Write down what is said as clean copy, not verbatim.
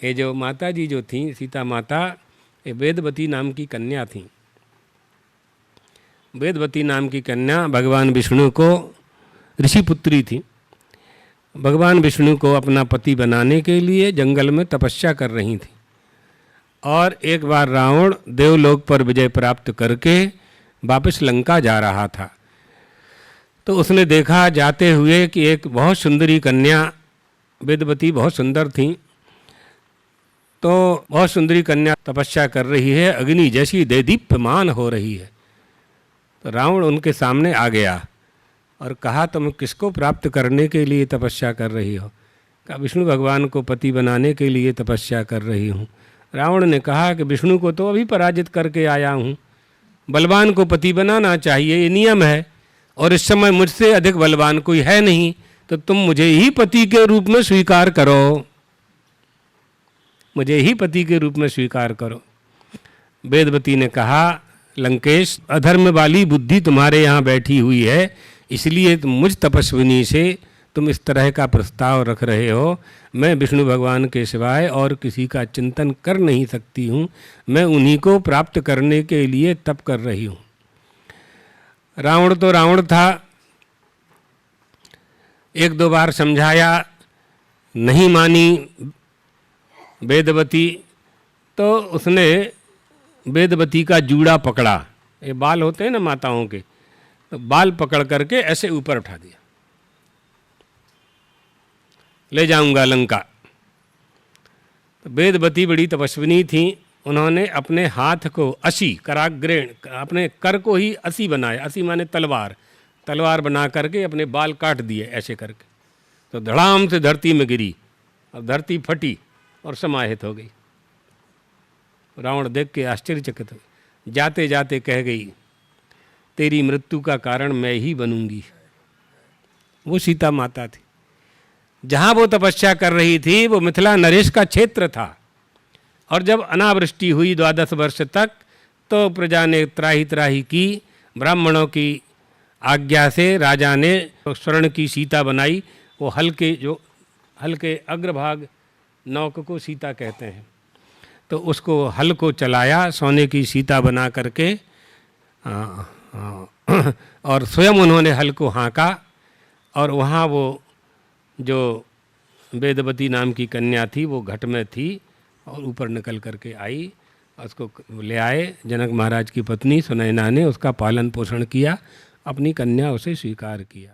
ये जो माता जी जो थी सीता माता, ये वेदवती नाम की कन्या थी। वेदवती नाम की कन्या भगवान विष्णु को ऋषि पुत्री थी। भगवान विष्णु को अपना पति बनाने के लिए जंगल में तपस्या कर रही थी। और एक बार रावण देवलोक पर विजय प्राप्त करके वापस लंका जा रहा था, तो उसने देखा जाते हुए कि एक बहुत सुंदरी कन्या, वेदवती बहुत सुंदर थी, तो बहुत सुंदरी कन्या तपस्या कर रही है, अग्नि जैसी देदीप्यमान हो रही है। तो रावण उनके सामने आ गया और कहा, तुम किसको प्राप्त करने के लिए तपस्या कर रही हो? कहा, विष्णु भगवान को पति बनाने के लिए तपस्या कर रही हूँ। रावण ने कहा कि विष्णु को तो अभी पराजित करके आया हूँ, बलवान को पति बनाना चाहिए, ये नियम है, और इस समय मुझसे अधिक बलवान कोई है नहीं, तो तुम मुझे ही पति के रूप में स्वीकार करो, मुझे ही पति के रूप में स्वीकार करो। वेदवती ने कहा, लंकेश, अधर्म वाली बुद्धि तुम्हारे यहाँ बैठी हुई है, इसलिए तुम मुझ तपस्विनी से तुम इस तरह का प्रस्ताव रख रहे हो। मैं विष्णु भगवान के सिवाय और किसी का चिंतन कर नहीं सकती हूँ, मैं उन्हीं को प्राप्त करने के लिए तप कर रही हूँ। रावण तो रावण था, एक दो बार समझाया, नहीं मानी वेदवती, तो उसने वेदवती का जूड़ा पकड़ा, ये बाल होते हैं ना माताओं के, तो बाल पकड़ करके ऐसे ऊपर उठा दिया, ले जाऊंगा लंका। तो वेदवती बड़ी तपस्विनी थी, उन्होंने अपने हाथ को असी, कराग्रेण, अपने कर को ही असी बनाया, असी माने तलवार, तलवार बना करके अपने बाल काट दिए ऐसे करके, तो धड़ाम से धरती में गिरी और धरती फटी और समाहित हो गई। रावण देख के आश्चर्यचकित हो, जाते जाते कह गई, तेरी मृत्यु का कारण मैं ही बनूंगी। वो सीता माता थी। जहाँ वो तपस्या कर रही थी वो मिथिला नरेश का क्षेत्र था, और जब अनावृष्टि हुई 12 वर्ष तक, तो प्रजा ने त्राही त्राही की, ब्राह्मणों की आज्ञा से राजा ने स्वर्ण की सीता बनाई। वो हल्के अग्रभाग नौक को सीता कहते हैं, तो उसको हल को चलाया, सोने की सीता बना करके, और स्वयं उन्होंने हल को हाँका, और वहाँ वो जो वेदवती नाम की कन्या थी वो घट में थी और ऊपर निकल करके आई, उसको ले आए। जनक महाराज की पत्नी सुनैना ने उसका पालन पोषण किया, अपनी कन्या उसे स्वीकार किया।